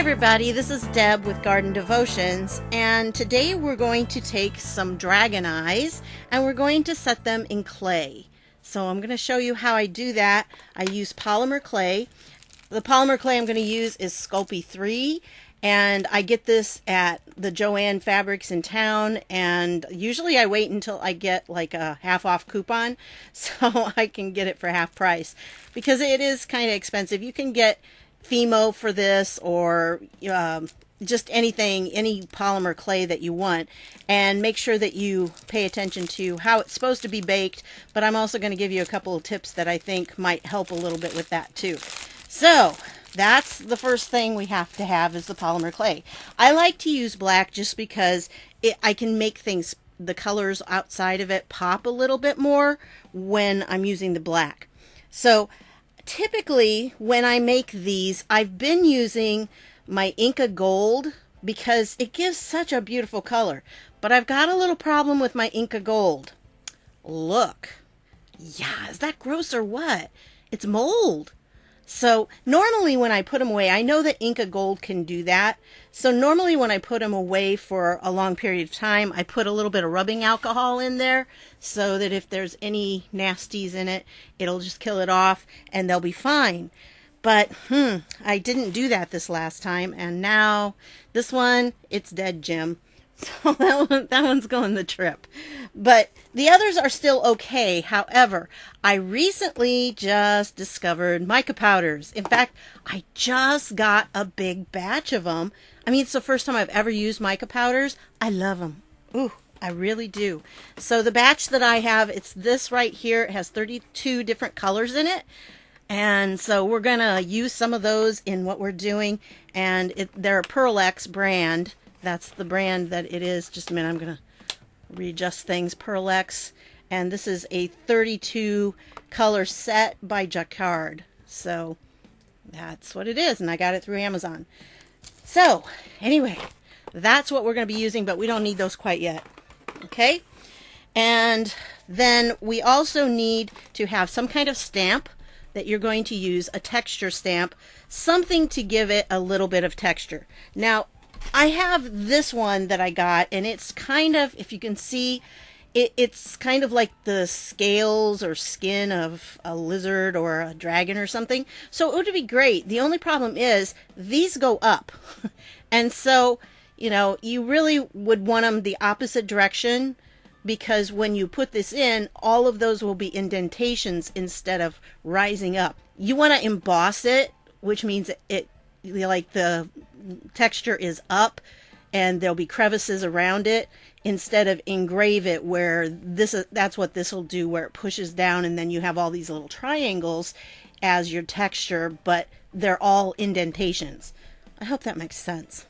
everybody, this is Deb with Garden Devotions, and today we're going to take some dragon eyes and we're going to set them in clay. So I'm going to show you how I do that. I use polymer clay. The polymer clay I'm going to use is Sculpey 3, and I get this at the Joann Fabrics in town, and usually I wait until I get like a half off coupon so I can get it for half price because it is kind of expensive. You can get Fimo for this, or just anything, any polymer clay that you want, and make sure that you pay attention to how it's supposed to be baked. But I'm also going to give you a couple of tips that I think might help a little bit with that too. So that's the first thing we have to have, is the polymer clay. I like to use black just because I can make things, the colors outside of it, pop a little bit more when I'm using the black. So typically when I make these, I've been using my Inca Gold because it gives such a beautiful color. But I've got a little problem with my Inca Gold. Look. Yeah, is that gross or what? It's mold. So normally when I put them away, I know that Inca Gold can do that. So normally when I put them away for a long period of time, I put a little bit of rubbing alcohol in there so that if there's any nasties in it, it'll just kill it off and they'll be fine. But I didn't do that this last time, and now this one, it's dead, Jim. So that one's going the trip. But the others are still okay. However, I recently just discovered mica powders. In fact, I just got a big batch of them. I mean, it's the first time I've ever used mica powders. I love them. Ooh, I really do. So the batch that I have, it's this right here. It has 32 different colors in it. And so we're going to use some of those in what we're doing. And they're a Pearl X brand. That's the brand that it is. Just a minute, I'm going to readjust things. Pearl X. And this is a 32 color set by Jacquard. So that's what it is. And I got it through Amazon. So anyway, that's what we're going to be using, but we don't need those quite yet. Okay. And then we also need to have some kind of stamp that you're going to use, a texture stamp, something to give it a little bit of texture. Now, I have this one that I got, and it's kind of, if you can see, it's kind of like the scales or skin of a lizard or a dragon or something. So it would be great. The only problem is these go up. And so, you know, you really would want them the opposite direction, because when you put this in, all of those will be indentations instead of rising up. You want to emboss it, which means it like the texture is up and there'll be crevices around it, instead of engrave it where that's what this will do, where it pushes down and then you have all these little triangles as your texture, but they're all indentations. I hope that makes sense.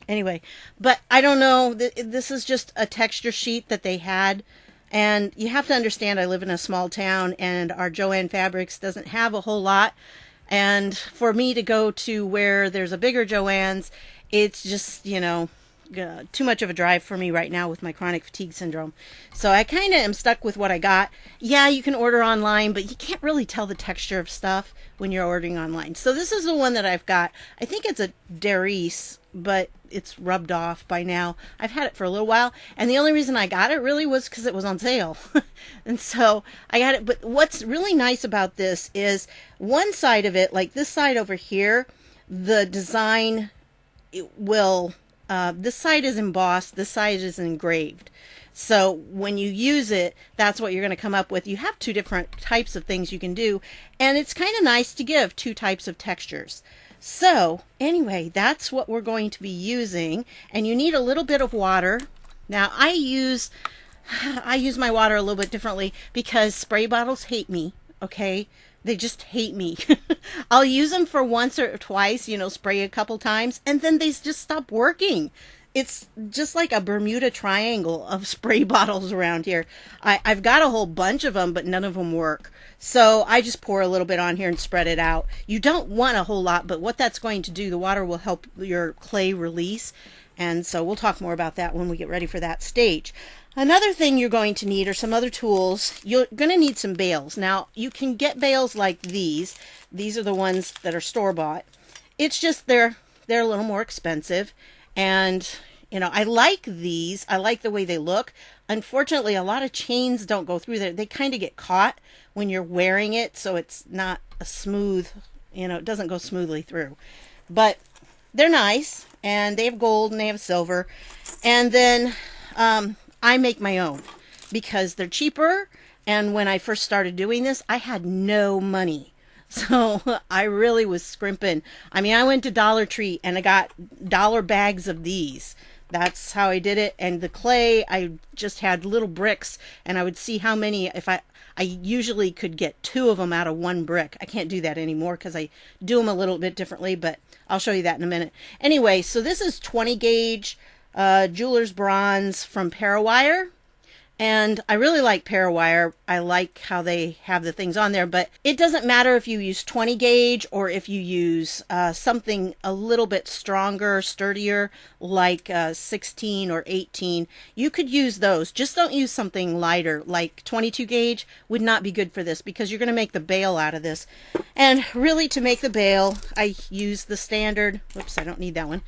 Anyway, but I don't know, this is just a texture sheet that they had, and you have to understand I live in a small town and our Joann Fabrics doesn't have a whole lot, and for me to go to where there's a bigger Joann's, it's just, you know, too much of a drive for me right now with my chronic fatigue syndrome. So I kind of am stuck with what I got. Yeah, you can order online, but you can't really tell the texture of stuff when you're ordering online. So this is the one that I've got. I think it's a Darice, but it's rubbed off by now. I've had it for a little while, and the only reason I got it really was because it was on sale. And so I got it. But what's really nice about this is one side of it, like this side over here, the design will, this side is embossed, this side is engraved. So when you use it, that's what you're going to come up with. You have two different types of things you can do, and it's kind of nice to give two types of textures. So anyway, that's what we're going to be using, and you need a little bit of water. Now I use my water a little bit differently because spray bottles hate me, okay? They just hate me. I'll use them for once or twice, you know, spray a couple times, and then they just stop working. It's just like a Bermuda Triangle of spray bottles around here. I've got a whole bunch of them, but none of them work. So I just pour a little bit on here and spread it out. You don't want a whole lot, but what that's going to do, the water will help your clay release. And so we'll talk more about that when we get ready for that stage. Another thing you're going to need are some other tools. You're going to need some bales. Now, you can get bales like these. These are the ones that are store-bought. It's just they're they're a little more expensive. And, you know, I like these. I like the way they look. Unfortunately, a lot of chains don't go through there. They kind of get caught when you're wearing it, so it's not a smooth, you know, it doesn't go smoothly through. But they're nice, and they have gold and they have silver. And then I make my own because they're cheaper. And when I first started doing this, I had no money. So I really was scrimping. I mean, I went to Dollar Tree and I got dollar bags of these. That's how I did it. And the clay, I just had little bricks, and I would see how many, if I usually could get 2 of them out of 1 brick. I can't do that anymore because I do them a little bit differently, but I'll show you that in a minute. Anyway, so this is 20 gauge jeweler's bronze from Parawire. And I really like Parawire. I like how they have the things on there, but it doesn't matter if you use 20 gauge or if you use something a little bit stronger, sturdier, like 16 or 18. You could use those. Just don't use something lighter, like 22 gauge would not be good for this because you're going to make the bail out of this. And really, to make the bail, I use the standard, whoops, I don't need that one,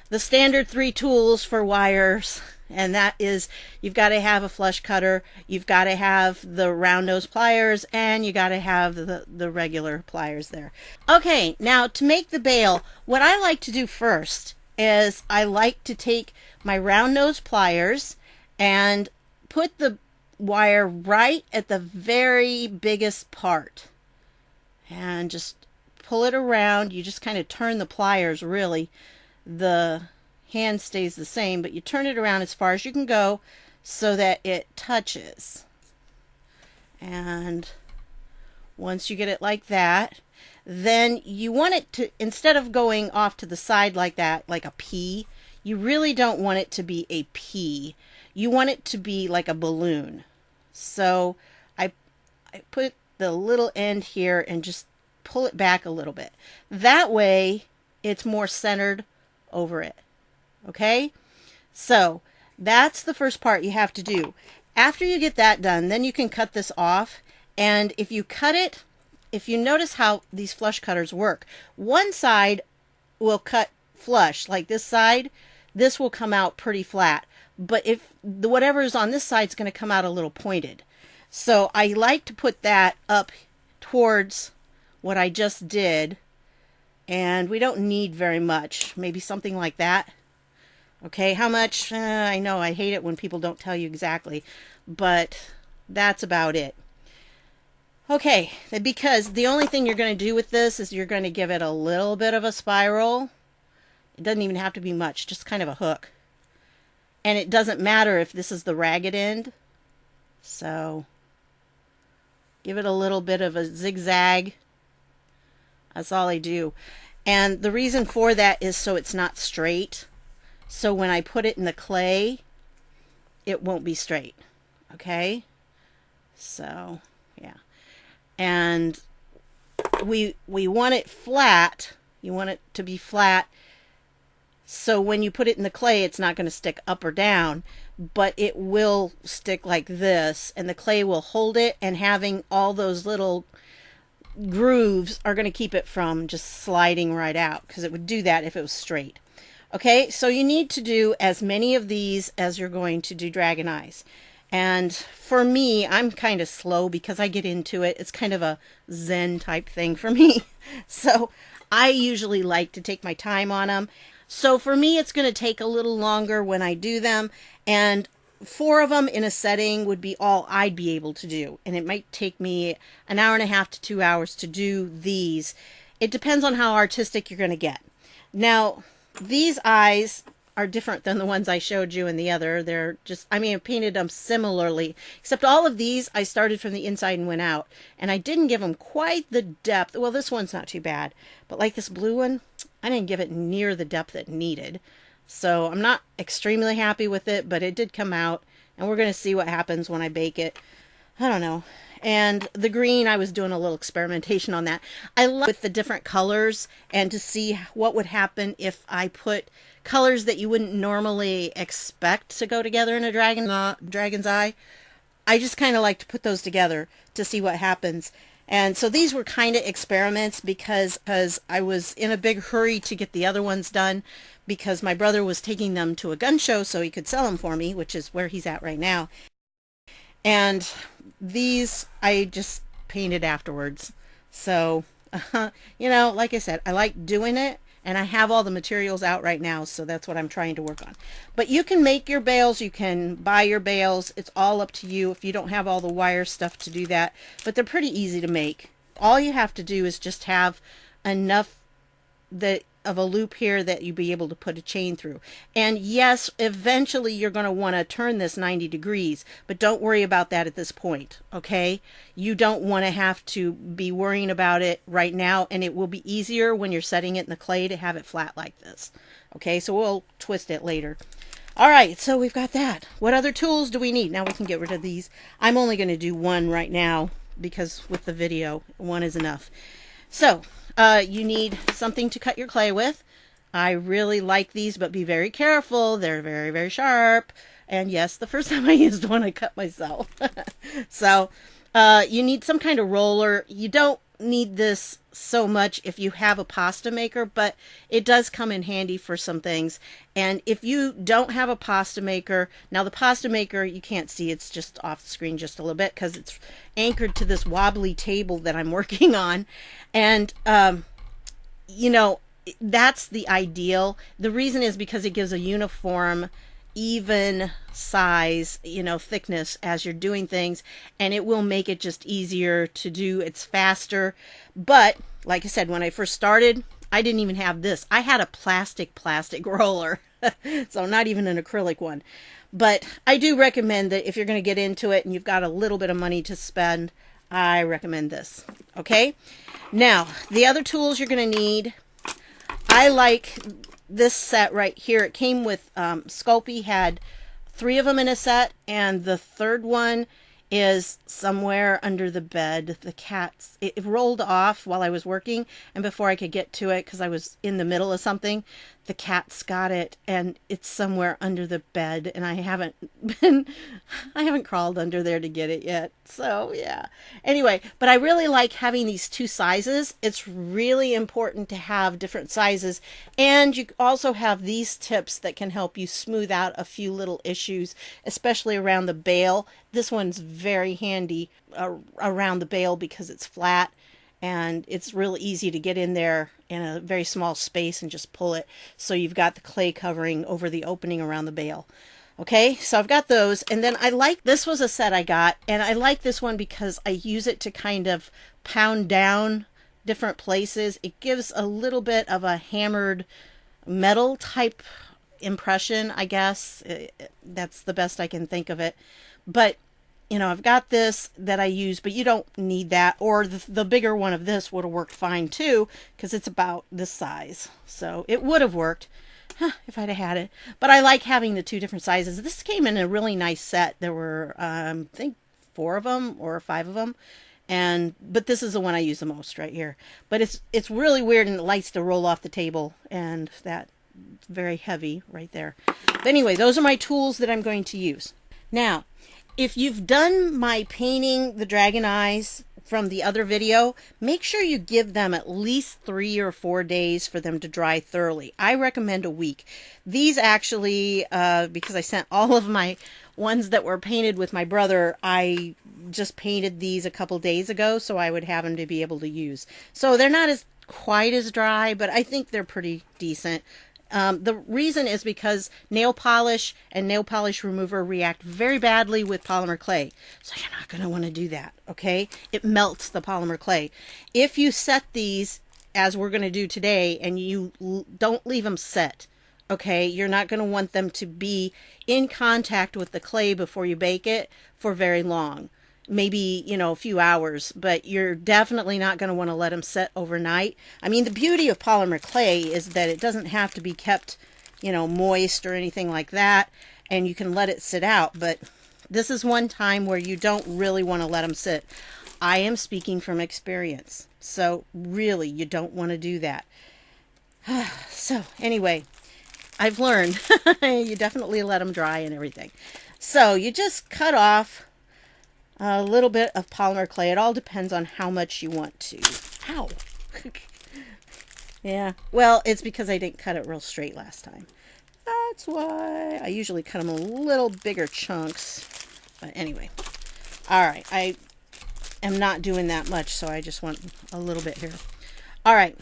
the standard 3 tools for wires. And that is, you've got to have a flush cutter, you've got to have the round nose pliers, and you got to have the regular pliers there. Okay, now to make the bail, what I like to do first is I like to take my round nose pliers and put the wire right at the very biggest part. And just pull it around. You just kind of turn the pliers, really. The hand stays the same, but you turn it around as far as you can go so that it touches. And once you get it like that, then you want it to, instead of going off to the side like that, like a P, you really don't want it to be a P. You want it to be like a balloon. So I put the little end here and just pull it back a little bit. That way it's more centered over it. Okay, so that's the first part you have to do. After you get that done, then you can cut this off. And if you cut it, if you notice how these flush cutters work, one side will cut flush, like this side. This will come out pretty flat. But if whatever is on this side is going to come out a little pointed. So I like to put that up towards what I just did. And we don't need very much, maybe something like that. Okay, how much? I know I hate it when people don't tell you exactly, but that's about it. Okay, because the only thing you're going to do with this is you're going to give it a little bit of a spiral. It doesn't even have to be much, just kind of a hook. And it doesn't matter if this is the ragged end. So give it a little bit of a zigzag. That's all I do. And the reason for that is so it's not straight. So when I put it in the clay, it won't be straight. Okay? So, yeah. And we want it flat. You want it to be flat. So when you put it in the clay, it's not going to stick up or down, but it will stick like this, and the clay will hold it, and having all those little grooves are going to keep it from just sliding right out, because it would do that if it was straight. Okay, so you need to do as many of these as you're going to do dragon eyes. And for me, I'm kind of slow because I get into it. It's kind of a Zen type thing for me. So I usually like to take my time on them. So for me, it's going to take a little longer when I do them. And 4 of them in a setting would be all I'd be able to do. And it might take me an hour and a half to 2 hours to do these. It depends on how artistic you're going to get. Now, these eyes are different than the ones I showed you in the other. They're just, I mean, I painted them similarly, except all of these I started from the inside and went out. And I didn't give them quite the depth. Well, this one's not too bad. But like this blue one, I didn't give it near the depth it needed. So I'm not extremely happy with it, but it did come out. And we're going to see what happens when I bake it. I don't know. And the green, I was doing a little experimentation on that. I love with the different colors and to see what would happen if I put colors that you wouldn't normally expect to go together in a dragon's eye. I just kind of like to put those together to see what happens. And so these were kind of experiments because I was in a big hurry to get the other ones done because my brother was taking them to a gun show so he could sell them for me, which is where he's at right now. And these I just painted afterwards. So, you know, like I said, I like doing it. And I have all the materials out right now, so that's what I'm trying to work on. But you can make your bales, you can buy your bales. It's all up to you if you don't have all the wire stuff to do that. But they're pretty easy to make. All you have to do is just have enough of a loop here that you be able to put a chain through. And yes, eventually you're going to want to turn this 90 degrees, but don't worry about that at this point, okay? You don't want to have to be worrying about it right now, and it will be easier when you're setting it in the clay to have it flat like this. Okay, so we'll twist it later. All right, so we've got that. What other tools do we need? Now we can get rid of these. I'm only going to do one right now because with the video, one is enough. So, you need something to cut your clay with. I really like these, but be very careful. They're very, very sharp. And yes, the first time I used one, I cut myself. So, you need some kind of roller. You don't need this so much if you have a pasta maker, but it does come in handy for some things. And if you don't have a pasta maker, now the pasta maker, you can't see, it's just off the screen just a little bit because it's anchored to this wobbly table that I'm working on. And, you know, that's the ideal. The reason is because it gives a uniform, even size, you know, thickness as you're doing things, and it will make it just easier to do. It's faster. But like I said, when I first started, I didn't even have this. I had a plastic roller. So not even an acrylic one. But I do recommend that if you're going to get into it and you've got a little bit of money to spend, I recommend this. Okay? Now, the other tools you're going to need, I like this set right here. It came with Sculpey had 3 of them in a set, and the third one is somewhere under the bed. The cat's, it rolled off while I was working, and before I could get to it because I was in the middle of something, the cats got it, and it's somewhere under the bed, and I haven't crawled under there to get it yet. So yeah, anyway, but I really like having these 2 sizes. It's really important to have different sizes, and you also have these tips that can help you smooth out a few little issues, especially around the bale. This one's very handy around the bale because it's flat and it's really easy to get in there in a very small space and just pull it, so you've got the clay covering over the opening around the bale. Okay, so I've got those, and then I like, this was a set I got, and I like this one because I use it to kind of pound down different places. It gives a little bit of a hammered metal type impression, I guess. That's the best I can think of it. But you know, I've got this that I use, but you don't need that. Or the bigger one of this would have worked fine too, because it's about this size. So it would have worked if I'd have had it. But I like having the 2 different sizes. This came in a really nice set. There were, I think, 4 of them or 5 of them. But this is the one I use the most right here. But it's really weird, and it likes to roll off the table, and that's very heavy right there. But anyway, those are my tools that I'm going to use. Now, if you've done my painting the dragon eyes from the other video, make sure you give them at least 3 or 4 days for them to dry thoroughly. I recommend a week. These actually, because I sent all of my ones that were painted with my brother, I just painted these a couple days ago, so I would have them to be able to use. So they're not quite as dry, but I think they're pretty decent. The reason is because nail polish and nail polish remover react very badly with polymer clay. So you're not going to want to do that, okay? It melts the polymer clay. If you set these, as we're going to do today, and you don't leave them set, okay, you're not going to want them to be in contact with the clay before you bake it for very long. Maybe, you know, a few hours, but you're definitely not going to want to let them set overnight. I mean, the beauty of polymer clay is that it doesn't have to be kept, you know, moist or anything like that, and you can let it sit out. But this is one time where you don't really want to let them sit. I am speaking from experience, so really you don't want to do that. So anyway, I've learned you definitely let them dry and everything. So you just cut off a little bit of polymer clay. It all depends on how much you want to. Ow. Yeah, well, it's because I didn't cut it real straight last time. That's why I usually cut them a little bigger chunks. But anyway, all right, I am not doing that much, so I just want a little bit here. All right,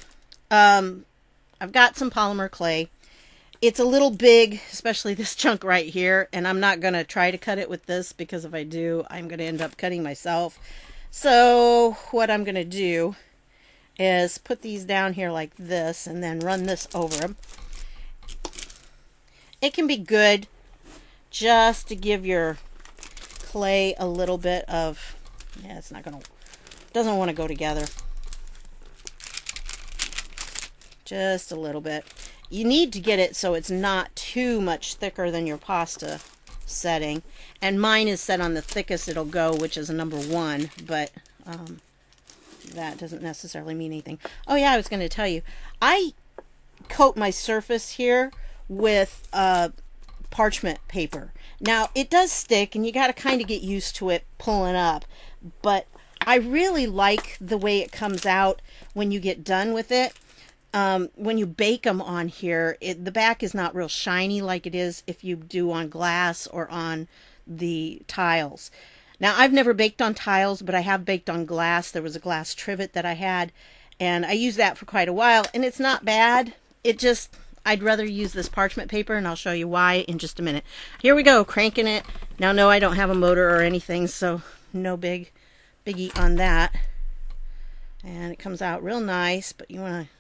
I've got some polymer clay. It's a little big, especially this chunk right here, and I'm not going to try to cut it with this because if I do, I'm going to end up cutting myself. So what I'm going to do is put these down here like this and then run this over them. It can be good just to give your clay a little bit of, yeah, it's not going to, doesn't want to go together. Just a little bit. You need to get it so it's not too much thicker than your pasta setting. And mine is set on the thickest it'll go, which is a number 1, but that doesn't necessarily mean anything. Oh yeah, I was going to tell you, I coat my surface here with parchment paper. Now it does stick and you got to kind of get used to it pulling up, but I really like the way it comes out when you get done with it. When you bake them on here, the back is not real shiny like it is if you do on glass or on the tiles. Now, I've never baked on tiles, but I have baked on glass. There was a glass trivet that I had, and I used that for quite a while, and it's not bad. It just, I'd rather use this parchment paper, and I'll show you why in just a minute. Here we go, cranking it. Now, no, I don't have a motor or anything, so no biggie on that. And it comes out real nice, but you want to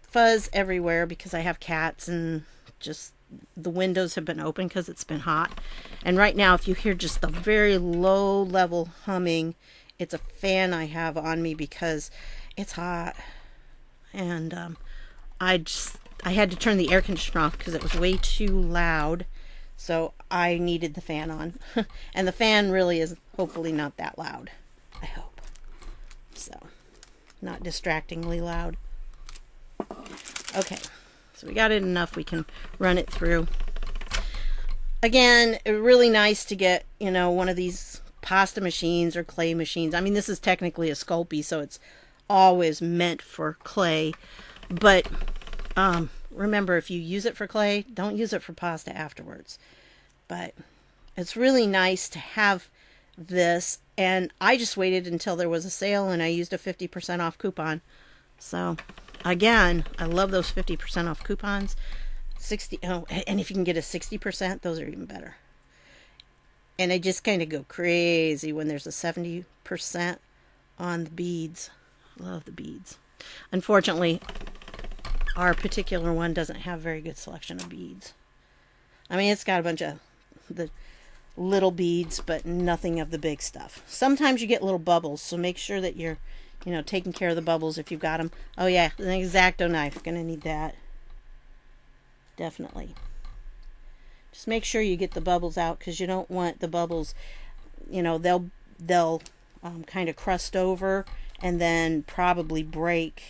fuzz everywhere because I have cats and just the windows have been open because it's been hot. And right now, if you hear just the very low level humming, it's a fan I have on me because it's hot. And I had to turn the air conditioner off because it was way too loud. So I needed the fan on. And the fan really is hopefully not that loud. I hope. So, not distractingly loud. Okay, so we got it enough. We can run it through. Again, really nice to get, you know, one of these pasta machines or clay machines. I mean, this is technically a Sculpey, so it's always meant for clay. But remember, if you use it for clay, don't use it for pasta afterwards. But it's really nice to have this. And I just waited until there was a sale and I used a 50% off coupon. So again, I love those 50% off coupons. And if you can get a 60%, those are even better. And I just kind of go crazy when there's a 70% on the beads. Love the beads. Unfortunately, our particular one doesn't have very good selection of beads. I mean, it's got a bunch of the little beads, but nothing of the big stuff. Sometimes you get little bubbles, so make sure that you're, you know, taking care of the bubbles if you've got them. Oh yeah, an X-Acto knife. Gonna need that. Definitely. Just make sure you get the bubbles out because you don't want the bubbles, you know, they'll kind of crust over and then probably break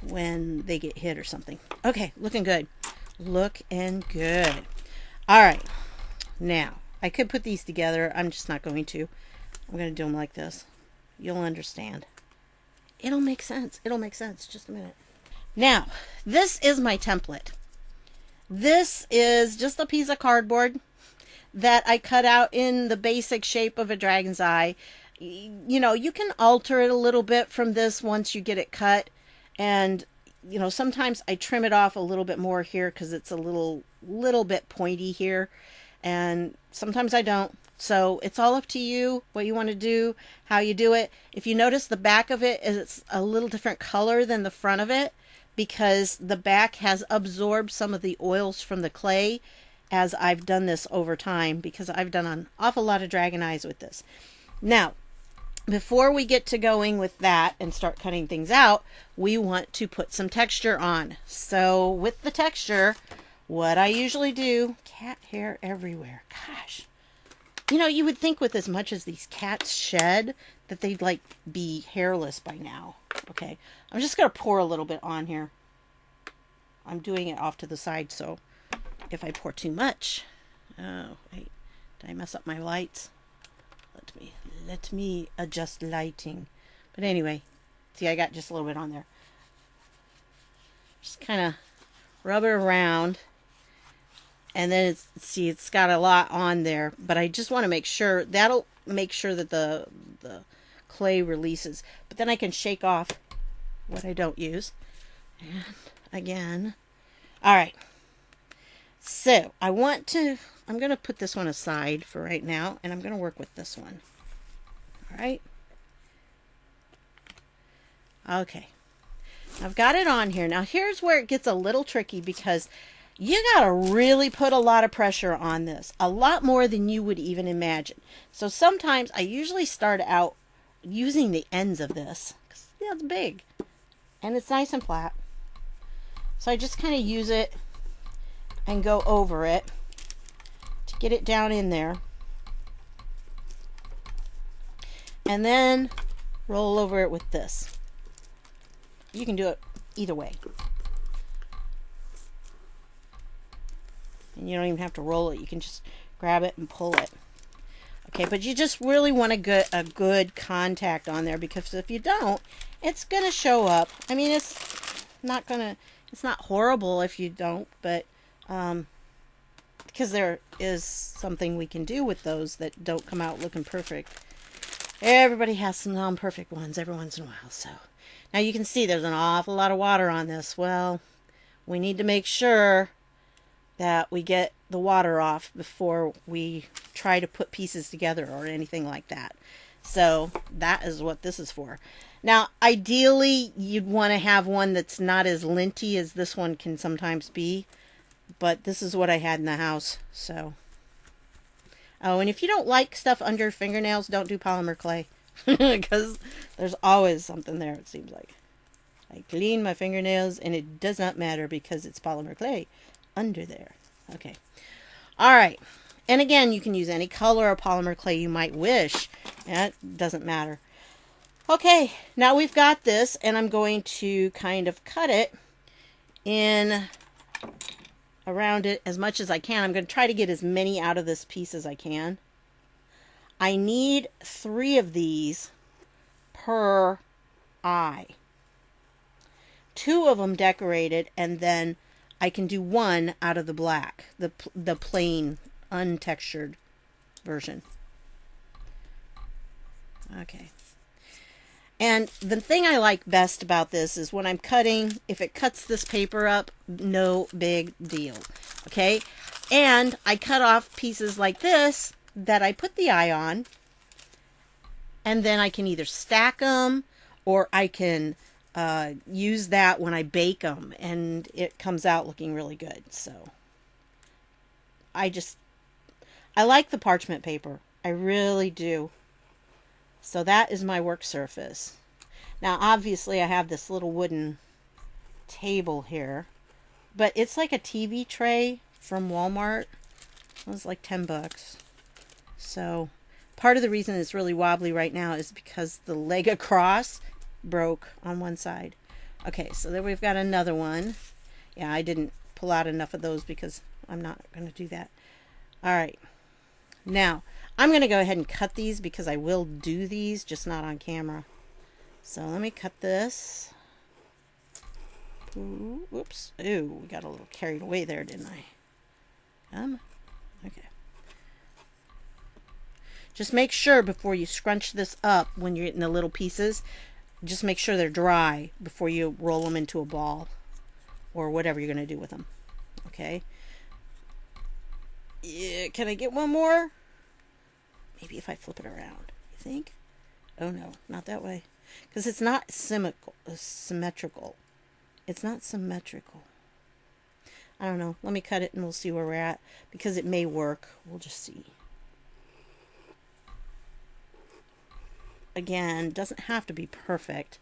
when they get hit or something. Okay, looking good. Looking good. All right. Now, I could put these together. I'm just not going to. I'm going to do them like this. You'll understand. It'll make sense. It'll make sense. Just a minute. Now, this is my template. This is just a piece of cardboard that I cut out in the basic shape of a dragon's eye. You know, you can alter it a little bit from this once you get it cut. And, you know, sometimes I trim it off a little bit more here because it's a little bit pointy here. And sometimes I don't. So it's all up to you, what you want to do, how you do it. If you notice the back of it is a little different color than the front of it because the back has absorbed some of the oils from the clay as I've done this over time because I've done an awful lot of dragon eyes with this. Now, before we get to going with that and start cutting things out, we want to put some texture on. So with the texture, what I usually do, cat hair everywhere. Gosh. You know, you would think with as much as these cats shed that they'd like be hairless by now. Okay, I'm just going to pour a little bit on here. I'm doing it off to the side, so if I pour too much... Oh, wait. Did I mess up my lights? let me adjust lighting. But anyway, see, I got just a little bit on there. Just kind of rub it around. And then it's got a lot on there, but I just want to make sure that'll make sure that the clay releases. But then I can shake off what I don't use. And again, all right. So I'm going to put this one aside for right now, and I'm going to work with this one. All right. Okay. I've got it on here. Now here's where it gets a little tricky, because you got to really put a lot of pressure on this. A lot more than you would even imagine. So sometimes I usually start out using the ends of this, because it's big. And it's nice and flat. So I just kind of use it and go over it to get it down in there. And then roll over it with this. You can do it either way. And you don't even have to roll it. You can just grab it and pull it. Okay, but you just really want to get a good contact on there, because if you don't, it's going to show up. I mean, it's not horrible if you don't, but because there is something we can do with those that don't come out looking perfect. Everybody has some non-perfect ones every once in a while. So now you can see there's an awful lot of water on this. Well, we need to make sure that we get the water off before we try to put pieces together or anything like that. So that is what this is for. Now, ideally, you'd want to have one that's not as linty as this one can sometimes be, but this is what I had in the house. So, oh, and if you don't like stuff under your fingernails, don't do polymer clay, because there's always something there, it seems like. I clean my fingernails and it does not matter because it's polymer clay under there. Okay. All right. And again, you can use any color of polymer clay you might wish. It doesn't matter. Okay, now we've got this, and I'm going to kind of cut it in around it as much as I can. I'm going to try to get as many out of this piece as I can. I need 3 of these per eye. 2 of them decorated, and then I can do 1 out of the black, the plain, untextured version. Okay. And the thing I like best about this is when I'm cutting, if it cuts this paper up, no big deal. Okay? And I cut off pieces like this that I put the eye on, and then I can either stack them or I can use that when I bake them, and it comes out looking really good. So I like the parchment paper. I really do. So that is my work surface. Now obviously I have this little wooden table here, but it's like a TV tray from Walmart. It was like 10 bucks. So part of the reason it's really wobbly right now is because the leg across broke on one side. Okay, so there we've got another one. Yeah, I didn't pull out enough of those because I'm not going to do that. All right. Now, I'm going to go ahead and cut these because I will do these, just not on camera. So let me cut this. Ooh, whoops. Ooh, we got a little carried away there, didn't I? Okay. Just make sure before you scrunch this up when you're getting the little pieces, just make sure they're dry before you roll them into a ball or whatever you're going to do with them. Okay. Yeah, can I get one more? Maybe if I flip it around. You think? Oh no, not that way. Because it's not symmetrical. It's not symmetrical. I don't know. Let me cut it and we'll see where we're at. Because it may work. We'll just see. Again, doesn't have to be perfect,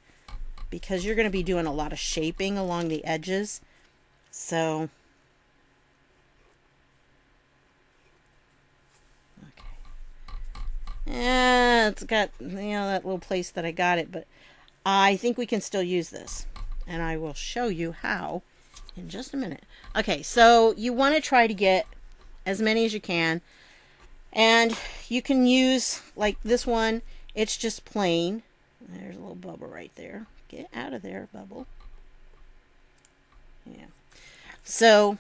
because you're going to be doing a lot of shaping along the edges. So yeah, it's got, that little place that I got it, but I think we can still use this, and I will show you how in just a minute. Okay, so you want to try to get as many as you can. And you can use, like this one, it's just plain. There's a little bubble right there. Get out of there, bubble. Yeah. So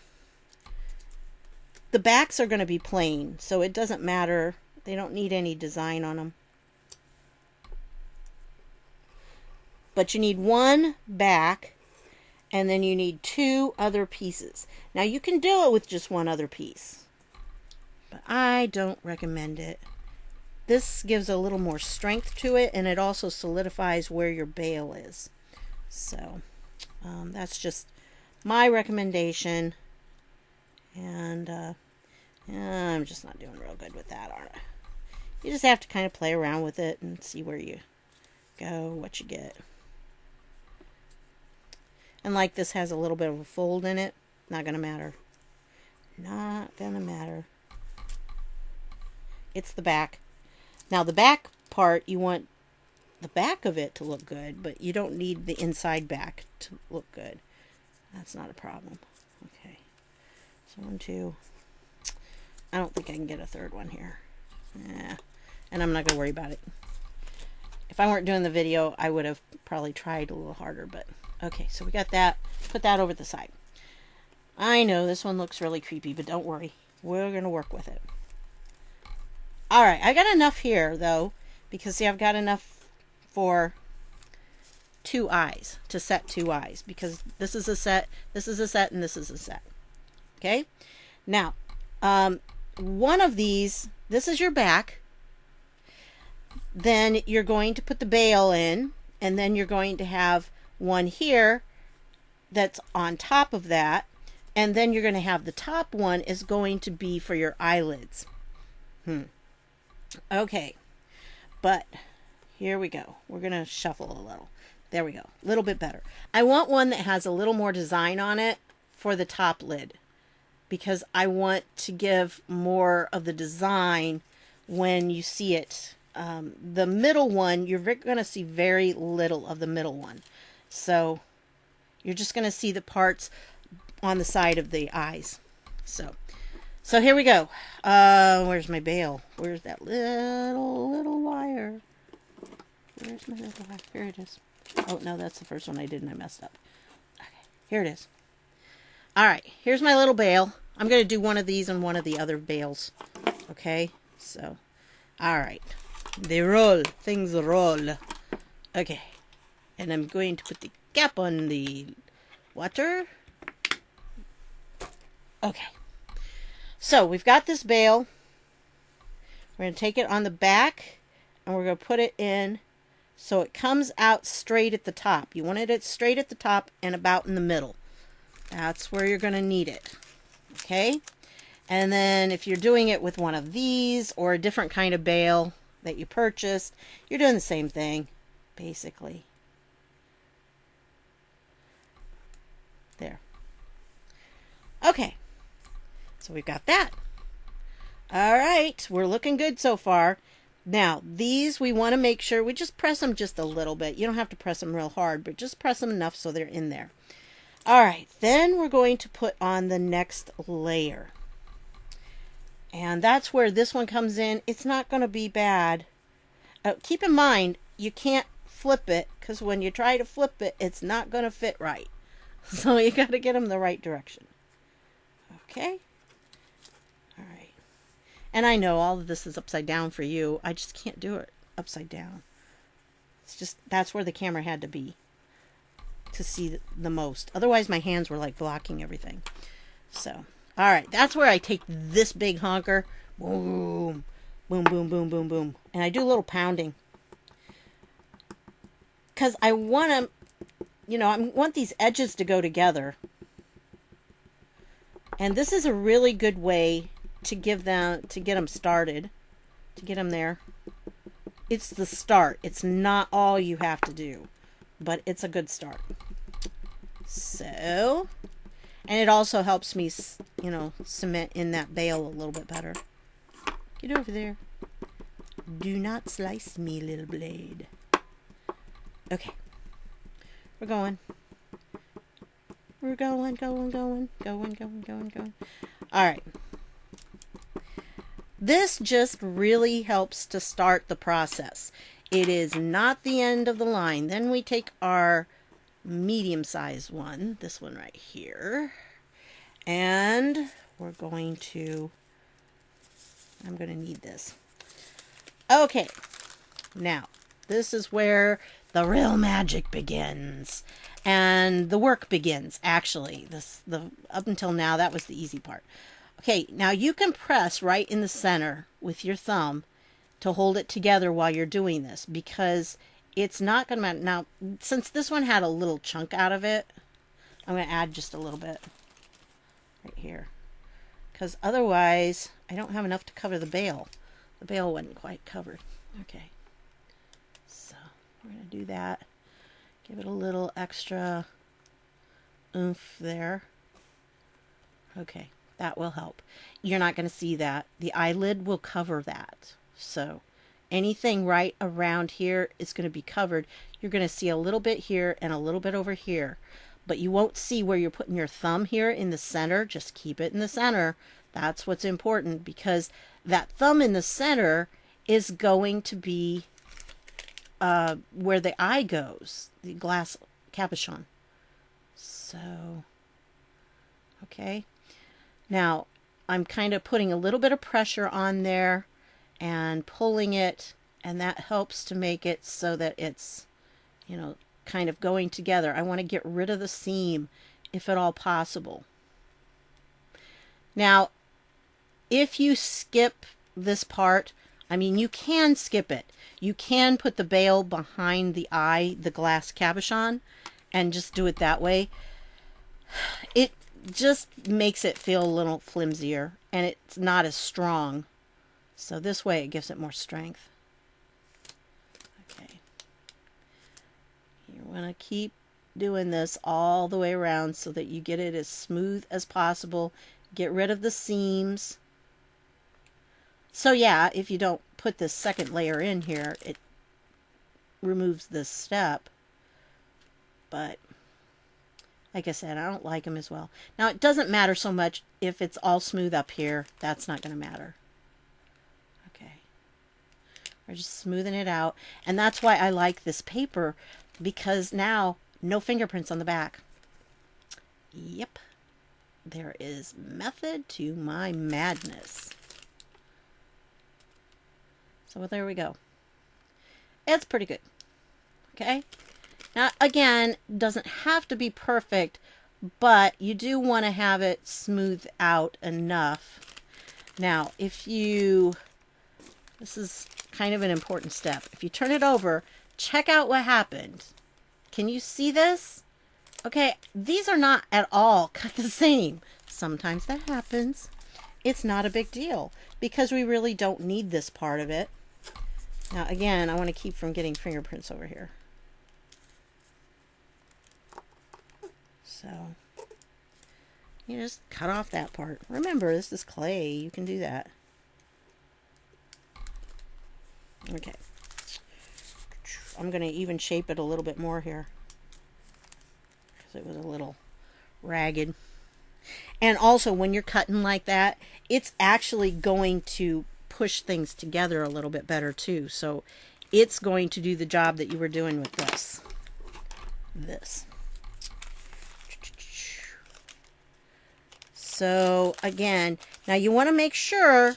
the backs are going to be plain, so it doesn't matter. They don't need any design on them. But you need one back, and then you need 2 other pieces. Now you can do it with just one other piece, but I don't recommend it. This gives a little more strength to it, and it also solidifies where your bail is. So that's just my recommendation. And I'm just not doing real good with that, aren't I? You just have to kind of play around with it and see where you go, what you get. And like this has a little bit of a fold in it, not going to matter. Not going to matter. It's the back. Now the back part, you want the back of it to look good, but you don't need the inside back to look good. That's not a problem. Okay. So 1, 2. I don't think I can get a third one here. Yeah. And I'm not going to worry about it. If I weren't doing the video, I would have probably tried a little harder, but okay, so we got that. Put that over the side. I know this one looks really creepy, but don't worry. We're going to work with it. All right, I got enough here, though, because, see, I've got enough for 2 eyes, to set 2 eyes, because this is a set, this is a set, and this is a set. Okay? Now, one of these, this is your back. Then you're going to put the bail in, and then you're going to have one here that's on top of that, and then you're going to have the top one is going to be for your eyelids. Okay, but here we go. We're going to shuffle a little. There we go. A little bit better. I want one that has a little more design on it for the top lid, because I want to give more of the design when you see it. The middle one, you're going to see very little of the middle one. So you're just going to see the parts on the side of the eyes. So here we go. Where's my bail? Where's that little wire? Where's my little wire? Here it is. Oh, no, that's the first one I did and I messed up. Okay, here it is. All right, here's my little bail. I'm going to do one of these and one of the other bails. Okay, so, all right. They roll. Things roll. Okay, and I'm going to put the cap on the water. Okay. So we've got this bail. We're going to take it on the back and we're going to put it in so it comes out straight at the top. You wanted it straight at the top and about in the middle. That's where you're going to need it. Okay? And then if you're doing it with one of these or a different kind of bail that you purchased, you're doing the same thing, basically. There. Okay. So we've got that. All right, we're looking good so far. Now, these we want to make sure we just press them just a little bit. You don't have to press them real hard, but just press them enough so they're in there. All right, then we're going to put on the next layer. And that's where this one comes in. It's not going to be bad. Keep in mind, you can't flip it, because when you try to flip it, it's not going to fit right. So you got to get them the right direction. Okay. All right. And I know all of this is upside down for you. I just can't do it upside down. It's just, that's where the camera had to be to see the most. Otherwise, my hands were like blocking everything. So, all right. That's where I take this big honker. Boom, boom, boom, boom, boom, boom. And I do a little pounding. Because I want to, you know, I want these edges to go together. And this is a really good way to get them started, to get them there. It's the start. It's not all you have to do, but it's a good start. So, and it also helps me, you know, cement in that bail a little bit better. Get over there. Do not slice me, little blade. Okay. We're going. We're going. All right. This just really helps to start the process. It is not the end of the line. Then we take our medium-sized one, this one right here, and we're going to, I'm going to need this. Okay, now this is where the real magic begins, and the work begins. Actually, up until now, that was the easy part. Okay, now you can press right in the center with your thumb to hold it together while you're doing this, because it's not going to matter. Now, since this one had a little chunk out of it, I'm going to add just a little bit right here, because otherwise I don't have enough to cover the bail. The bail wasn't quite covered. Okay, so we're going to do that. Give it a little extra oomph there. Okay, that will help. You're not going to see that. The eyelid will cover that. So anything right around here is going to be covered. You're going to see a little bit here and a little bit over here, but you won't see where you're putting your thumb here in the center. Just keep it in the center. That's what's important, because that thumb in the center is going to be where the eye goes, the glass capuchon. So, okay. Now, I'm kind of putting a little bit of pressure on there and pulling it, and that helps to make it so that it's, you know, kind of going together. I want to get rid of the seam if at all possible. Now, if you skip this part, I mean, you can skip it. You can put the bail behind the eye, the glass cabochon, and just do it that way. It just makes it feel a little flimsier, and it's not as strong. So this way it gives it more strength. Okay. You want to keep doing this all the way around so that you get it as smooth as possible. Get rid of the seams. So yeah, if you don't put this second layer in here, it removes this step. But like I said, I don't like them as well. Now, it doesn't matter so much if it's all smooth up here. That's not going to matter. Okay. We're just smoothing it out. And that's why I like this paper, because now no fingerprints on the back. Yep. There is method to my madness. So there we go. It's pretty good. Okay. Now, again, doesn't have to be perfect, but you do want to have it smooth out enough. Now, this is kind of an important step. If you turn it over, check out what happened. Can you see this? Okay, these are not at all cut the same. Sometimes that happens. It's not a big deal, because we really don't need this part of it. Now, again, I want to keep from getting fingerprints over here. So, you just cut off that part. Remember, this is clay. You can do that. Okay. I'm going to even shape it a little bit more here, because it was a little ragged. And also, when you're cutting like that, it's actually going to push things together a little bit better too. So it's going to do the job that you were doing with this. So again, now you want to make sure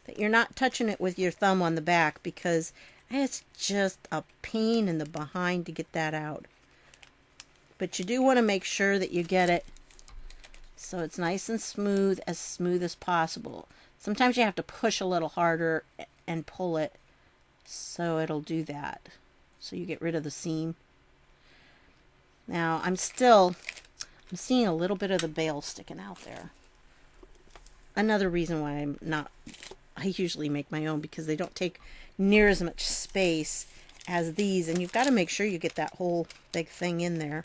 that you're not touching it with your thumb on the back, because it's just a pain in the behind to get that out. But you do want to make sure that you get it so it's nice and smooth as possible. Sometimes you have to push a little harder and pull it so it'll do that. So you get rid of the seam. Now I'm seeing a little bit of the bail sticking out there. Another reason why I usually make my own, because they don't take near as much space as these, and you've got to make sure you get that whole big thing in there.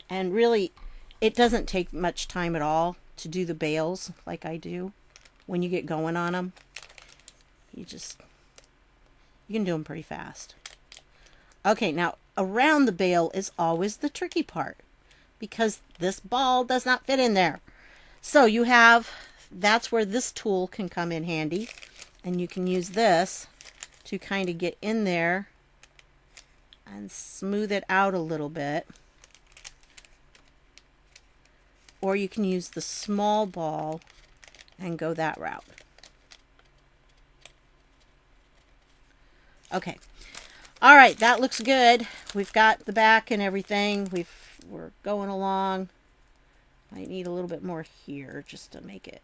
And really, it doesn't take much time at all to do the bails like I do. When you get going on them, you can do them pretty fast. Okay, now around the bail is always the tricky part, because this ball does not fit in there. So that's where this tool can come in handy. And you can use this to kind of get in there and smooth it out a little bit. Or you can use the small ball and go that route. Okay. All right, that looks good. We've got the back and everything. We're going along. Might need a little bit more here just to make it.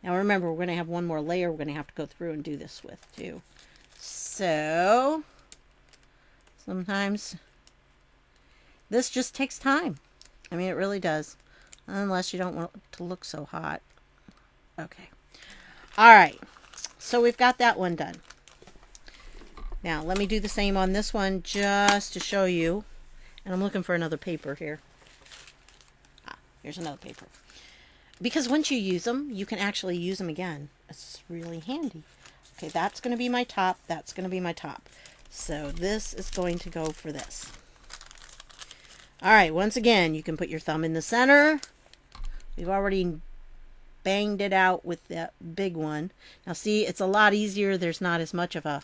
Now remember, we're going to have one more layer we're going to have to go through and do this with too. So sometimes this just takes time. I mean, it really does. Unless you don't want it to look so hot. Okay. All right. So we've got that one done. Now, let me do the same on this one just to show you. And I'm looking for another paper here. Here's another paper. Because once you use them, you can actually use them again. It's really handy. Okay, that's going to be my top. That's going to be my top. So this is going to go for this. All right, once again, you can put your thumb in the center. We've already banged it out with that big one. Now see, it's a lot easier. There's not as much of a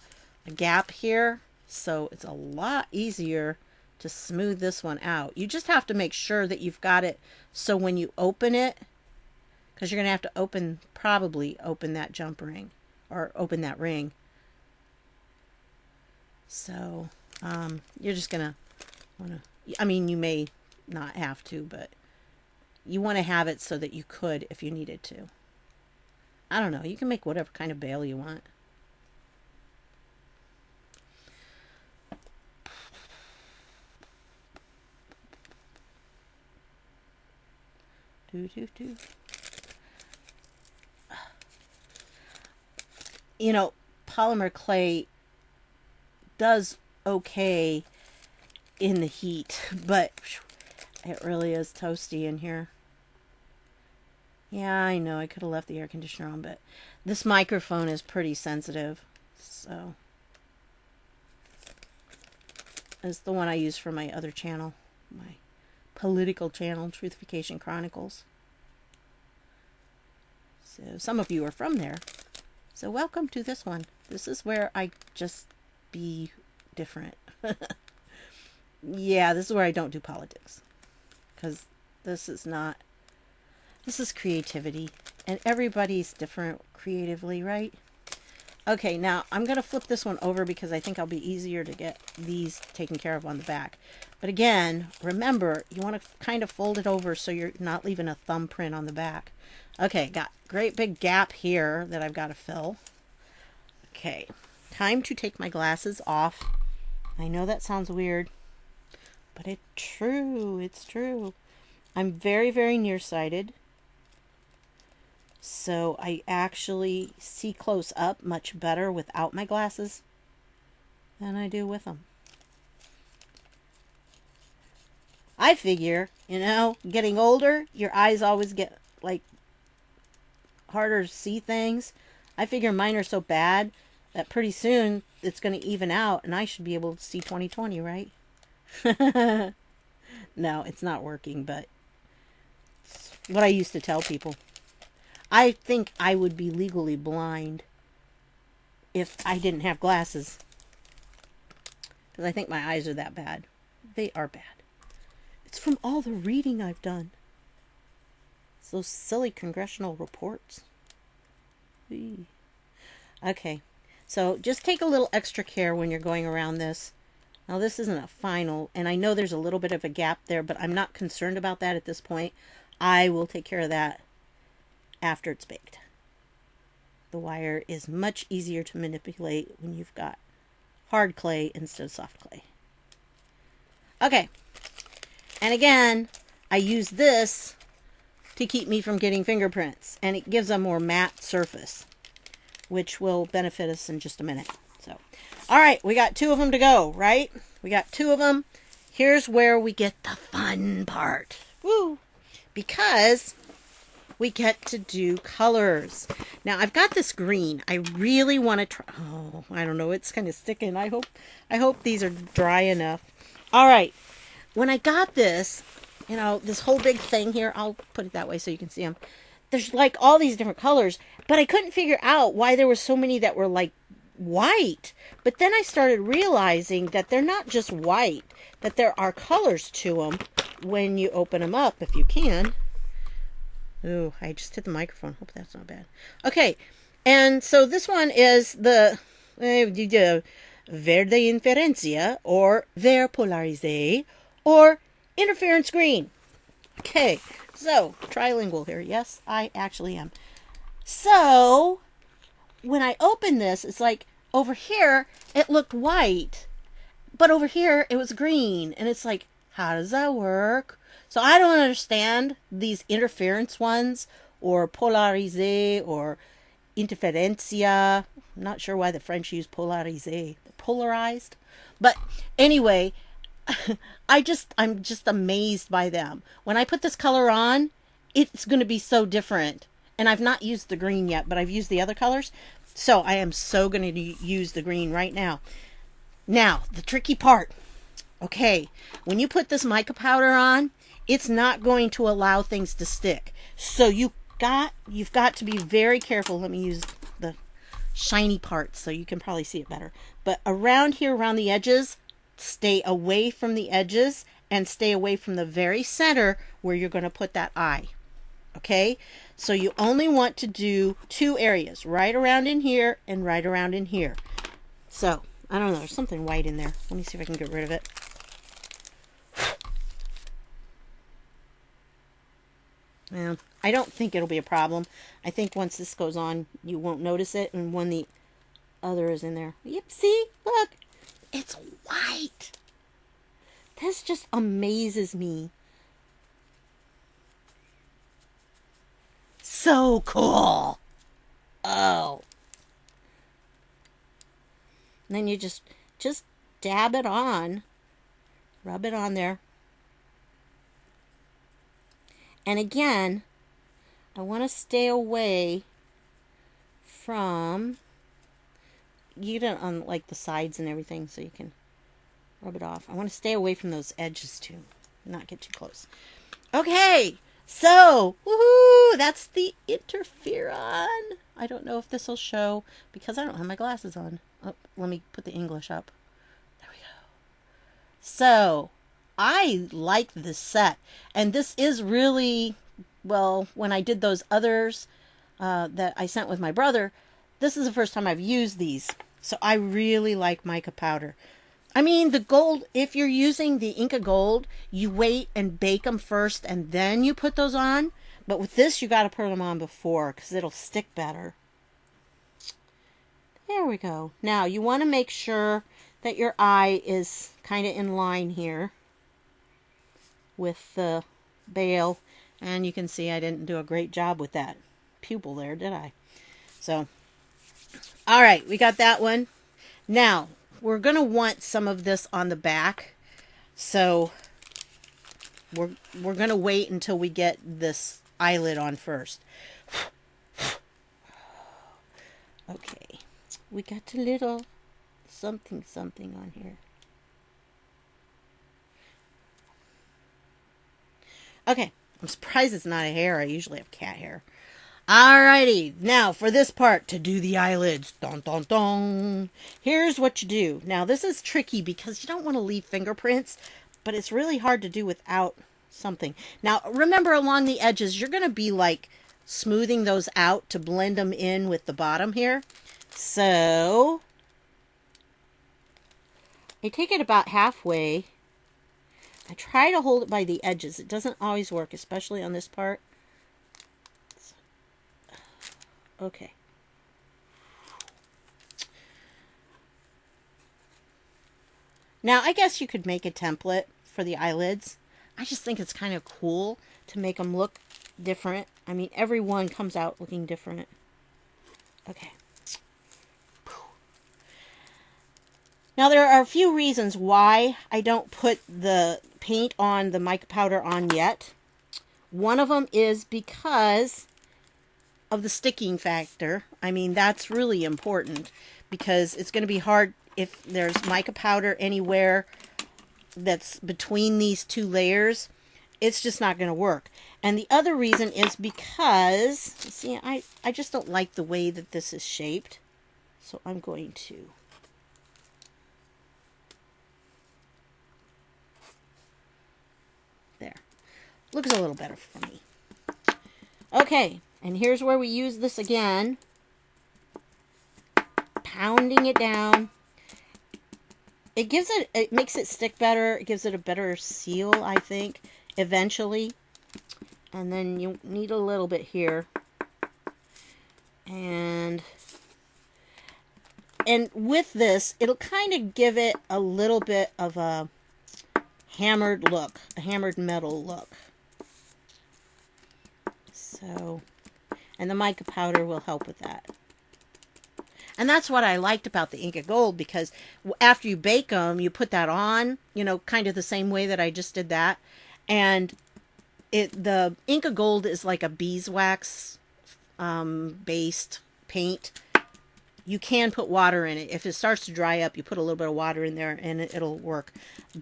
gap here, so it's a lot easier to smooth this one out. You just have to make sure that you've got it so when you open it, because you're going to have to probably open that jump ring or open that ring. So you're just going to want to, I mean, you may not have to, but you want to have it so that you could if you needed to. I don't know. You can make whatever kind of bail you want. You know, polymer clay does okay in the heat, but it really is toasty in here. Yeah, I know I could have left the air conditioner on, but this microphone is pretty sensitive, so it's the one I use for my other channel, my political channel, Truthification Chronicles. So some of you are from there. So welcome to this one. This is where I just be different. Yeah, this is where I don't do politics. Because this is creativity. And everybody's different creatively, right? Okay, now I'm going to flip this one over because I think I'll be easier to get these taken care of on the back. But again, remember, you want to kind of fold it over so you're not leaving a thumbprint on the back. Okay, got great big gap here that I've got to fill. Okay, time to take my glasses off. I know that sounds weird, but it's true. It's true. I'm very, very nearsighted. So I actually see close up much better without my glasses than I do with them. I figure, you know, getting older, your eyes always get like harder to see things. I figure mine are so bad that pretty soon it's going to even out and I should be able to see 20/20, right? No, it's not working, but it's what I used to tell people. I think I would be legally blind if I didn't have glasses. Because I think my eyes are that bad. They are bad. It's from all the reading I've done. It's those silly congressional reports. Eee. Okay, so just take a little extra care when you're going around this. Now this isn't a final, and I know there's a little bit of a gap there, but I'm not concerned about that at this point. I will take care of that after it's baked. The wire is much easier to manipulate when you've got hard clay instead of soft clay. Okay, and again, I use this to keep me from getting fingerprints, and it gives a more matte surface, which will benefit us in just a minute. So, all right, we got 2 of them to go, right? We got 2 of them. Here's where we get the fun part. Woo! Because we get to do colors. Now, I've got this green. I really want to try. Oh, I don't know. It's kind of sticking. I hope these are dry enough. All right. When I got this, you know, this whole big thing here. I'll put it that way so you can see them. There's like all these different colors, but I couldn't figure out why there were so many that were like white. But then I started realizing that they're not just white, that there are colors to them when you open them up, if you can. Ooh, I just hit the microphone. Hope that's not bad. Okay, and so this one is the verde inferencia, or vert polarisé, or interference green. Okay, so trilingual here. Yes, I actually am. So when I open this, it's like over here it looked white, but over here it was green, and it's like, how does that work? So I don't understand these interference ones, or polarisé, or interferencia. I'm not sure why the French use polarisé. They're polarized. But anyway, I'm just amazed by them. When I put this color on, it's going to be so different. And I've not used the green yet, but I've used the other colors. So I am so going to use the green right now. Now, the tricky part. Okay, when you put this mica powder on, it's not going to allow things to stick. So you've got to be very careful. Let me use the shiny parts so you can probably see it better. But around here, around the edges, stay away from the edges and stay away from the very center where you're going to put that eye. Okay, so you only want to do 2 areas, right around in here and right around in here. So, I don't know, there's something white in there. Let me see if I can get rid of it. Yeah, I don't think it'll be a problem. I think once this goes on, you won't notice it, and when the other is in there. Yep, see? Look! It's white! This just amazes me. So cool! Oh. And then you just dab it on. Rub it on there. And again, I want to stay away from, you don't on like the sides and everything, so you can rub it off. I want to stay away from those edges too, not get too close. Okay, so woohoo! That's the interferon. I don't know if this will show because I don't have my glasses on. Oh, let me put the English up. There we go. So I like this set, and this is really, well, when I did those others that I sent with my brother, this is the first time I've used these, so I really like mica powder. I mean, the gold, if you're using the Inca Gold, you wait and bake them first and then you put those on, but with this you got to put them on before because it'll stick better. There we go. Now you want to make sure that your eye is kind of in line here with the bail, and you can see I didn't do a great job with that pupil there, did I? So, all right, we got that one. Now, we're going to want some of this on the back, so we're going to wait until we get this eyelid on first. Okay, we got a little something on here. Okay, I'm surprised it's not a hair. I usually have cat hair. Alrighty, now for this part, to do the eyelids. Dun, dun, dun. Here's what you do. Now, this is tricky because you don't want to leave fingerprints, but it's really hard to do without something. Now, remember along the edges, you're going to be like smoothing those out to blend them in with the bottom here. So, I take it about halfway. I try to hold it by the edges. It doesn't always work, especially on this part. Okay. Now, I guess you could make a template for the eyelids. I just think it's kind of cool to make them look different. I mean, every one comes out looking different. Okay. Now, there are a few reasons why I don't put the paint on the mica powder on yet. One of them is because of the sticking factor. I mean, that's really important because it's going to be hard if there's mica powder anywhere that's between these two layers. it's just not going to work. And the other reason is because, see, I just don't like the way that this is shaped. So I'm going to there. Looks a little better for me. Okay, and here's where we use this again. Pounding it down. It makes it stick better. It gives it a better seal, I think, eventually. And then you need a little bit here. And with this, it'll kind of give it a little bit of a hammered look, a hammered metal look. So, and the mica powder will help with that. And that's what I liked about the Inca Gold, because after you bake them, you put that on, you know, kind of the same way that I just did that. And the Inca Gold is like a beeswax based paint. You can put water in it. If it starts to dry up, you put a little bit of water in there and it'll work.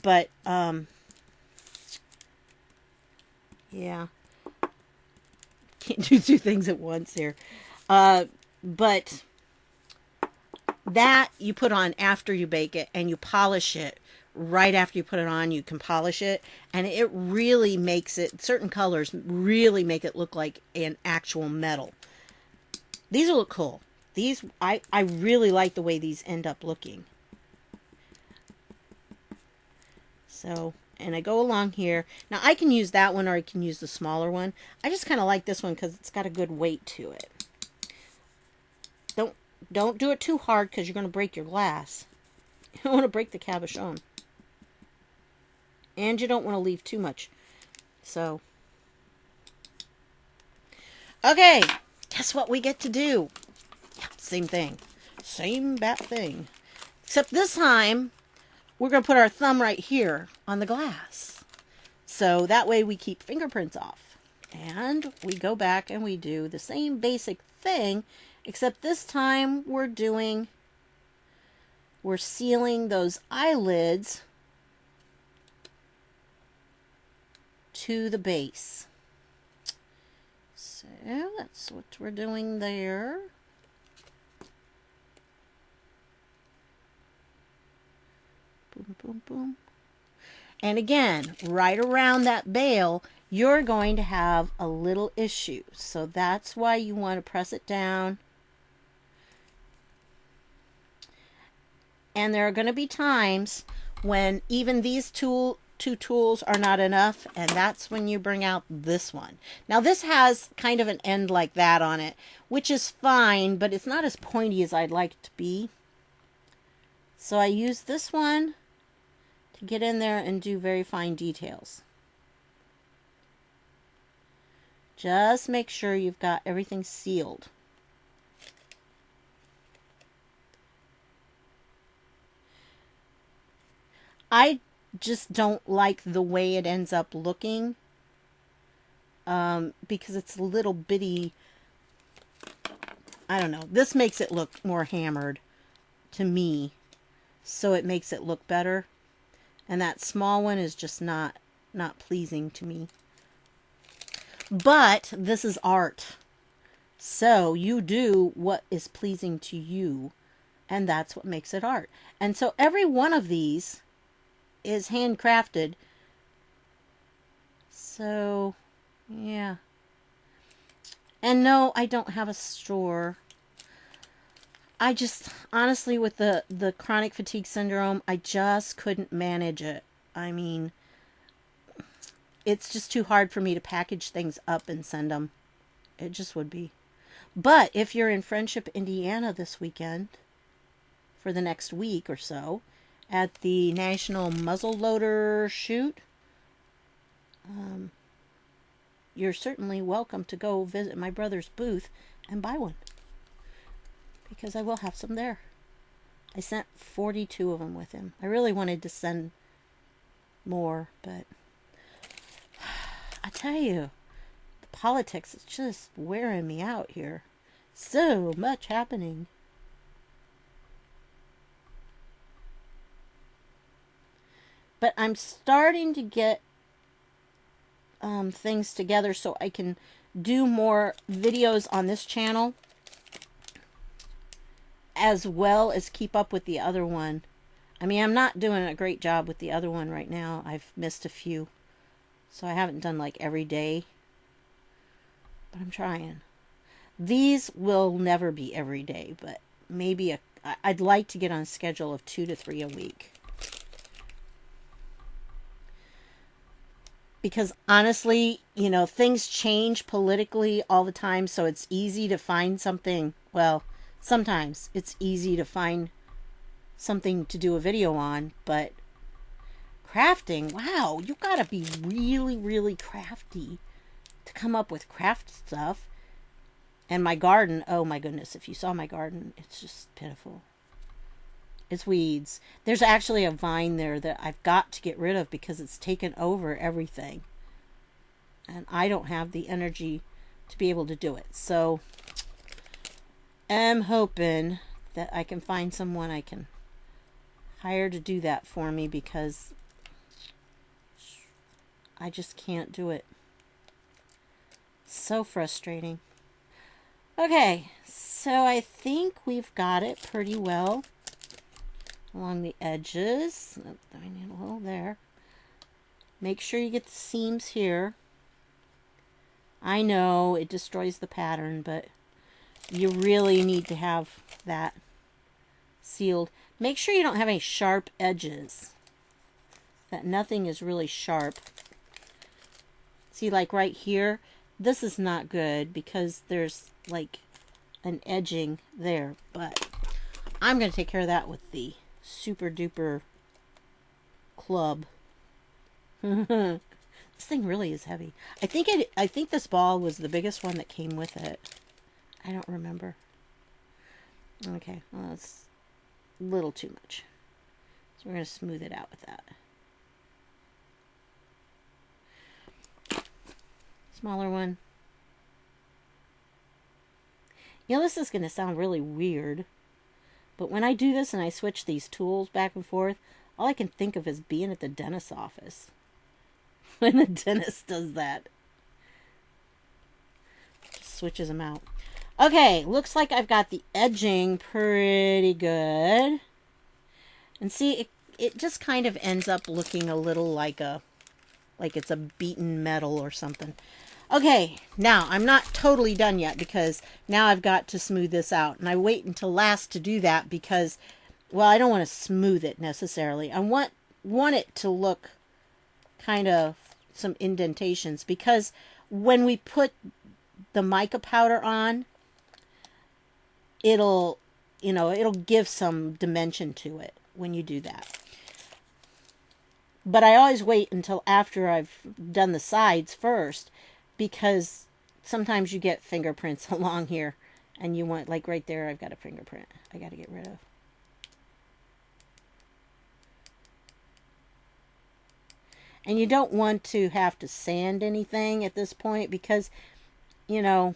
But, yeah. Can't do two things at once here. But that you put on after you bake it, and you polish it right after you put it on. You can polish it, and it really makes it, certain colors really make it look like an actual metal. These will look cool. These, I really like the way these end up looking. So, and I go along here. Now I can use that one, or I can use the smaller one. I just kind of like this one because it's got a good weight to it. Don't do it too hard, because you're going to break your glass. You don't want to break the cabochon. And you don't want to leave too much. So, okay, guess what we get to do? Yeah, same thing. Same bat thing. Except this time, we're going to put our thumb right here on the glass. So that way we keep fingerprints off. And we go back and we do the same basic thing, except this time we're sealing those eyelids to the base. So that's what we're doing there. Boom, boom, boom. And again, right around that bail, you're going to have a little issue. So that's why you want to press it down. And there are going to be times when even these two tools are not enough, and that's when you bring out this one. Now this has kind of an end like that on it, which is fine, but it's not as pointy as I'd like it to be. So I use this one to get in there and do very fine details. Just make sure you've got everything sealed. I just don't like the way it ends up looking, because it's a little bitty. I don't know. This makes it look more hammered to me, so it makes it look better. And that small one is just not pleasing to me. But this is art, so you do what is pleasing to you, and that's what makes it art. And so every one of these is handcrafted. So, yeah. And no, I don't have a store. I just, honestly, with the chronic fatigue syndrome, I just couldn't manage it. I mean, it's just too hard for me to package things up and send them. It just would be. But if you're in Friendship, Indiana this weekend, for the next week or so, at the National Muzzleloader Shoot, you're certainly welcome to go visit my brother's booth and buy one, because I will have some there. I sent 42 of them with him. I really wanted to send more, but I tell you, the politics is just wearing me out here. So much happening. But I'm starting to get things together so I can do more videos on this channel, as well as keep up with the other one. I mean, I'm not doing a great job with the other one right now. I've missed a few, so I haven't done like every day, but I'm trying. These will never be every day, but maybe I'd like to get on a schedule of 2 to 3 a week. Because honestly, you know, things change politically all the time, so it's easy to find something. Well, sometimes it's easy to find something to do a video on, but crafting, wow, you gotta be really, really crafty to come up with craft stuff. And my garden, oh my goodness, if you saw my garden, it's just pitiful. It's weeds. There's actually a vine there that I've got to get rid of because it's taken over everything. And I don't have the energy to be able to do it. So I'm hoping that I can find someone I can hire to do that for me, because I just can't do it. So frustrating. Okay, so I think we've got it pretty well along the edges. I need a little there. Make sure you get the seams here. I know it destroys the pattern, but you really need to have that sealed. Make sure you don't have any sharp edges, that nothing is really sharp. See, like right here, this is not good because there's like an edging there, but I'm going to take care of that with the super duper club. This thing really is heavy. I think this ball was the biggest one that came with it. I don't remember. Okay, well, that's a little too much. So we're going to smooth it out with that. Smaller one. You know, this is going to sound really weird, but when I do this and I switch these tools back and forth, all I can think of is being at the dentist's office. When the dentist does that. Just switches them out. Okay, looks like I've got the edging pretty good. And see, it just kind of ends up looking a little like it's a beaten metal or something. Okay, now I'm not totally done yet because now I've got to smooth this out. And I wait until last to do that because, well, I don't want to smooth it necessarily. I want it to look kind of some indentations, because when we put the mica powder on, it'll give some dimension to it when you do that. But I always wait until after I've done the sides first, because sometimes you get fingerprints along here and you want, like right there, I've got a fingerprint I got to get rid of. And you don't want to have to sand anything at this point because, you know,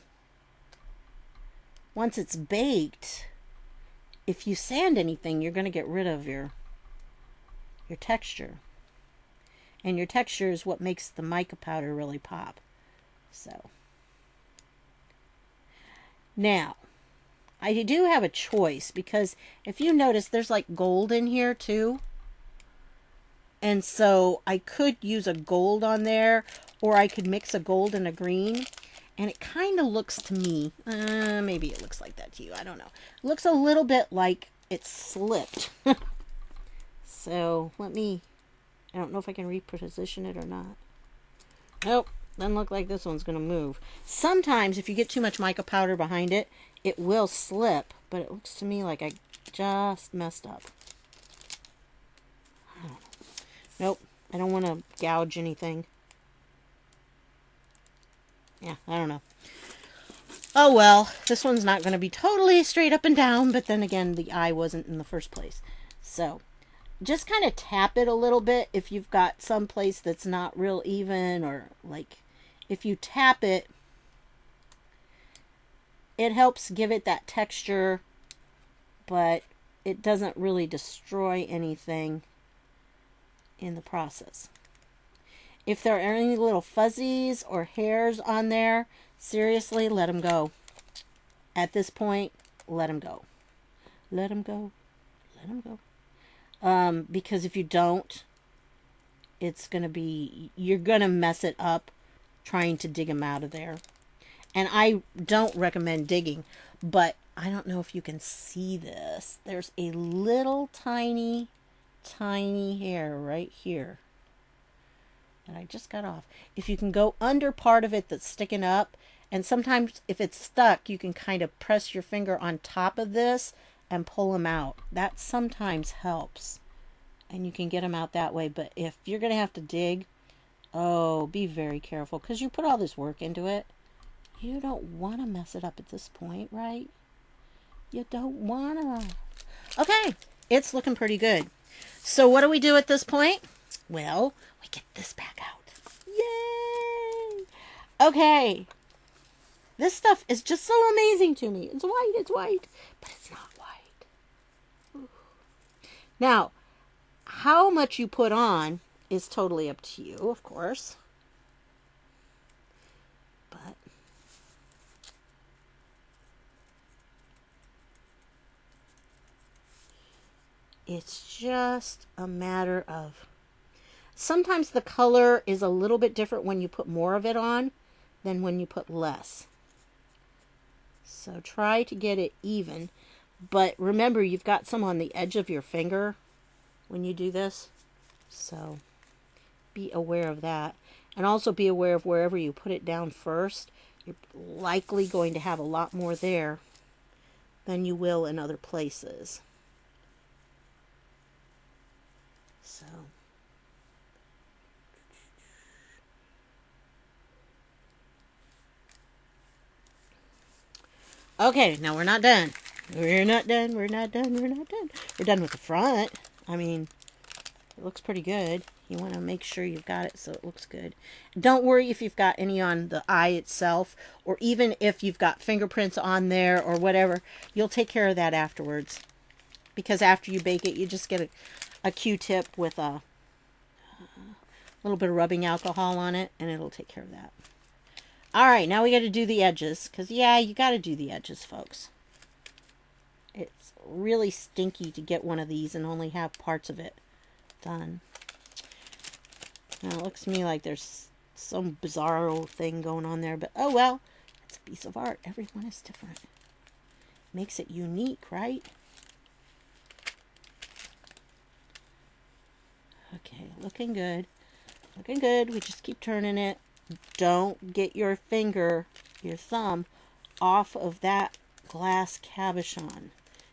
once it's baked, if you sand anything, you're going to get rid of your texture. And your texture is what makes the mica powder really pop. So, now, I do have a choice, because if you notice, there's like gold in here too. And so I could use a gold on there, or I could mix a gold and a green. And it kind of looks to me, maybe it looks like that to you, I don't know. It looks a little bit like it slipped. So I don't know if I can reposition it or not. Nope, doesn't look like this one's going to move. Sometimes if you get too much mica powder behind it, it will slip. But it looks to me like I just messed up. I don't know. Nope, I don't want to gouge anything. Yeah, I don't know. Oh well, this one's not going to be totally straight up and down, but then again, the eye wasn't in the first place. So, just kind of tap it a little bit if you've got some place that's not real even, or like if you tap it, it helps give it that texture, but it doesn't really destroy anything in the process. If there are any little fuzzies or hairs on there, seriously, let them go. At this point, let them go. Let them go. Let them go. Because if you don't, it's going to be, you're going to mess it up trying to dig them out of there. And I don't recommend digging, but I don't know if you can see this. There's a little tiny hair right here that I just got off. If you can go under part of it that's sticking up, and sometimes if it's stuck, you can kind of press your finger on top of this and pull them out. That sometimes helps. And you can get them out that way. But if you're going to have to dig, oh, be very careful, because you put all this work into it. You don't want to mess it up at this point, right? You don't want to. Okay, it's looking pretty good. So what do we do at this point? Well, we get this back out. Yay! Okay. This stuff is just so amazing to me. It's white, but it's not white. Ooh. Now, how much you put on is totally up to you, of course. But it's just a matter of, sometimes the color is a little bit different when you put more of it on than when you put less. So try to get it even. But remember, you've got some on the edge of your finger when you do this. So be aware of that. And also be aware of wherever you put it down first. You're likely going to have a lot more there than you will in other places. So okay, now we're not done. We're not done. We're not done. We're not done. We're done with the front. I mean, it looks pretty good. You want to make sure you've got it so it looks good. Don't worry if you've got any on the eye itself, or even if you've got fingerprints on there or whatever. You'll take care of that afterwards. Because after you bake it, you just get a Q-tip with a little bit of rubbing alcohol on it, and it'll take care of that. All right, now we got to do the edges, because yeah, you got to do the edges, folks. It's really stinky to get one of these and only have parts of it done. Now it looks to me like there's some bizarro thing going on there, but oh well, it's a piece of art. Everyone is different. Makes it unique, right? Okay, looking good. Looking good. We just keep turning it. Don't get your finger, your thumb, off of that glass cabochon.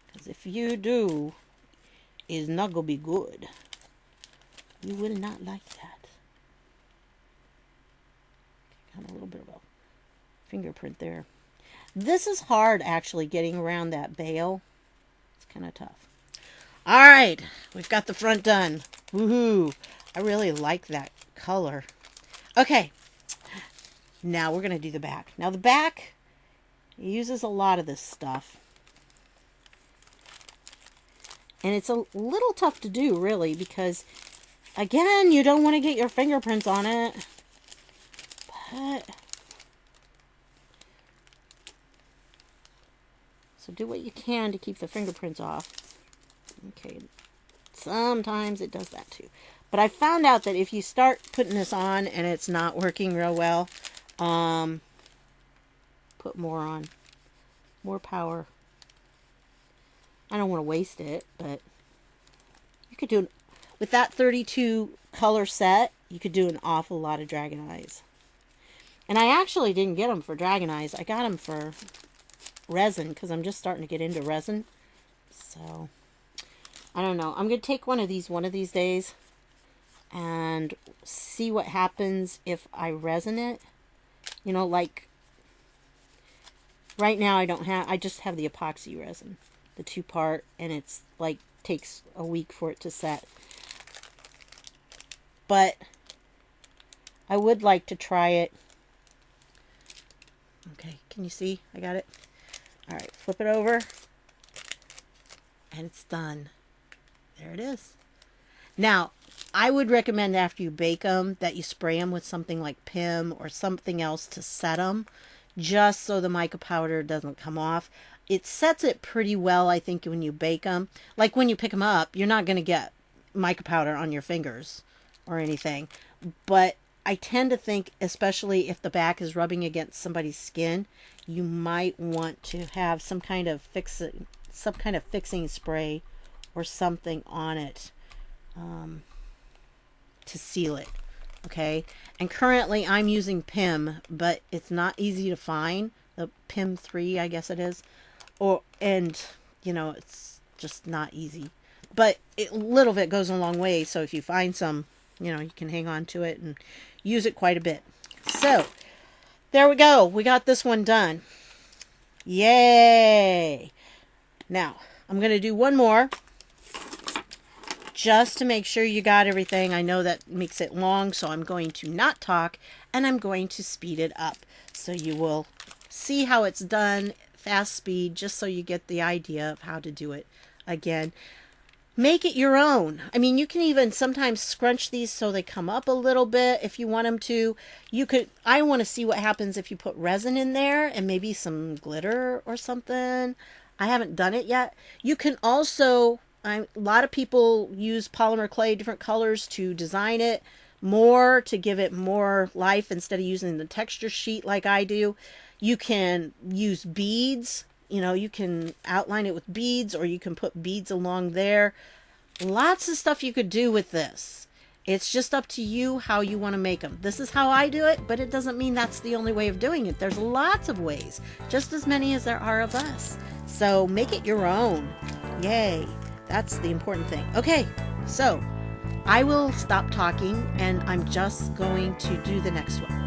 Because if you do, it's not going to be good. You will not like that. Got a little bit of a fingerprint there. This is hard, actually, getting around that bail. It's kind of tough. All right, we've got the front done. Woohoo! I really like that color. Okay, now we're going to do the back. Now the back uses a lot of this stuff. And it's a little tough to do, really, because, again, you don't want to get your fingerprints on it. But so do what you can to keep the fingerprints off. Okay, sometimes it does that too. But I found out that if you start putting this on and it's not working real well, put more on. More power. I don't want to waste it, but you could do, with that 32 color set, you could do an awful lot of dragon eyes. And I actually didn't get them for dragon eyes. I got them for resin, because I'm just starting to get into resin. So I don't know. I'm going to take one of these days and see what happens if I resin it. You know, like right now I just have the epoxy resin, the 2-part, and it's like takes a week for it to set. But I would like to try it. Okay, can you see? I got it. All right, flip it over. And it's done. There it is. Now, I would recommend after you bake them that you spray them with something like Pim or something else to set them, just so the mica powder doesn't come off. It sets it pretty well, I think, when you bake them. Like when you pick them up, you're not going to get mica powder on your fingers or anything. But I tend to think, especially if the back is rubbing against somebody's skin, you might want to have some kind of fixing spray or something on it to seal it. Okay, and currently I'm using Pim, but it's not easy to find. The Pim 3, I guess it is, and it's just not easy. But a little bit goes a long way. So if you find some, you can hang on to it and use it quite a bit. So there we go. We got this one done. Yay! Now I'm going to do one more, just to make sure you got everything. I know that makes it long, so I'm going to not talk and I'm going to speed it up so you will see how it's done, fast speed, just so you get the idea of how to do it. Again, make it your own. I mean, you can even sometimes scrunch these so they come up a little bit if you want them to. I want to see what happens if you put resin in there and maybe some glitter or something. I haven't done it yet. You can also, a lot of people use polymer clay, different colors, to design it more, to give it more life instead of using the texture sheet like I do. You can use beads. You can outline it with beads, or you can put beads along there. Lots of stuff you could do with this. It's just up to you how you want to make them. This is how I do it, but it doesn't mean that's the only way of doing it. There's lots of ways, just as many as there are of us. So make it your own. Yay. That's the important thing. Okay, so I will stop talking and I'm just going to do the next one.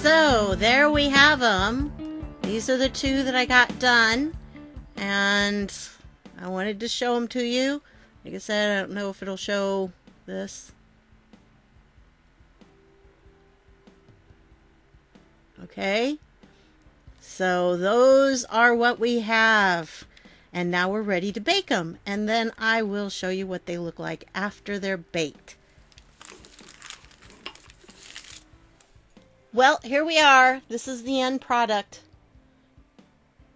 So there we have them. These are the two that I got done, and I wanted to show them to you. Like I said, I don't know if it'll show this. Okay, so those are what we have, and now we're ready to bake them, and then I will show you what they look like after they're baked. Well, here we are. This is the end product.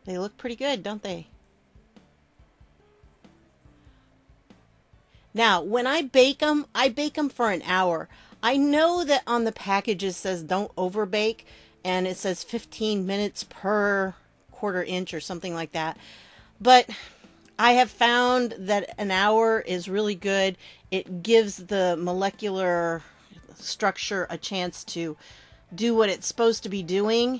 They look pretty good, don't they? Now, when I bake them for an hour. I know that on the package it says don't over bake, and it says 15 minutes per quarter inch or something like that. But I have found that an hour is really good. It gives the molecular structure a chance to do what it's supposed to be doing.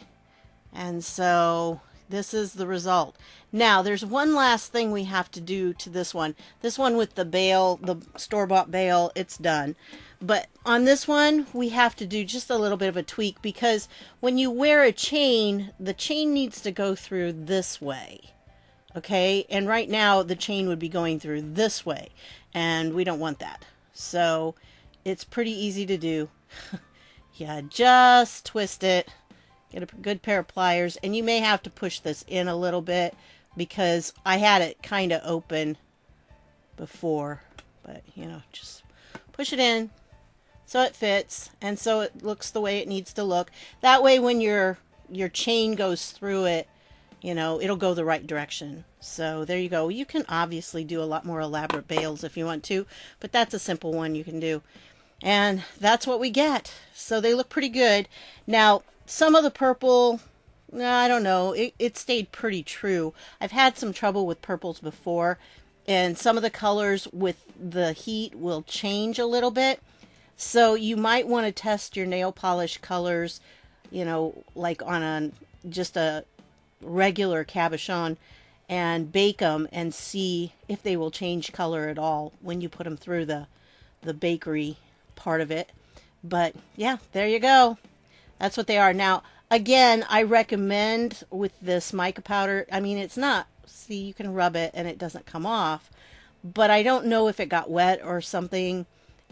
And so this is the result. Now, there's one last thing we have to do to this one. This one with the bale, the store-bought bale, it's done. But on this one, we have to do just a little bit of a tweak, because when you wear a chain, the chain needs to go through this way. Okay? And right now, the chain would be going through this way. And we don't want that. So, it's pretty easy to do. Yeah, just twist it. Get a good pair of pliers. And you may have to push this in a little bit, because I had it kind of open before. But, you know, just push it in so it fits, and so it looks the way it needs to look. That way when your chain goes through it, you know, it'll go the right direction. So there you go. You can obviously do a lot more elaborate bales if you want to, but that's a simple one you can do. And that's what we get. So they look pretty good. Now, some of the purple, I don't know, it stayed pretty true. I've had some trouble with purples before, and some of the colors with the heat will change a little bit. So you might want to test your nail polish colors, you know, like on just a regular cabochon, and bake them and see if they will change color at all when you put them through the bakery part of it. But yeah, there you go. That's what they are. Now, again, I recommend with this mica powder, I mean, it's not, see, you can rub it and it doesn't come off, but I don't know if it got wet or something,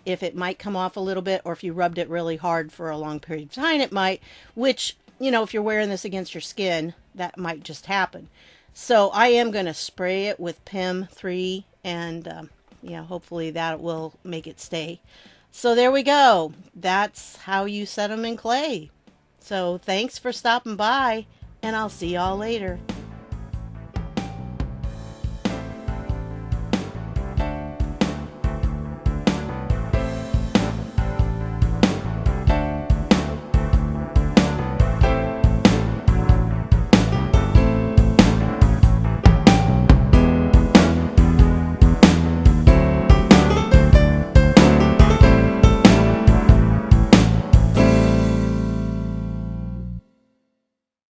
if it might come off a little bit, or if you rubbed it really hard for a long period of time, it might, which, you know, if you're wearing this against your skin, that might just happen. So I am going to spray it with PIM 3, and yeah, hopefully that will make it stay. So there we go. That's how you set them in clay. So thanks for stopping by, and I'll see y'all later.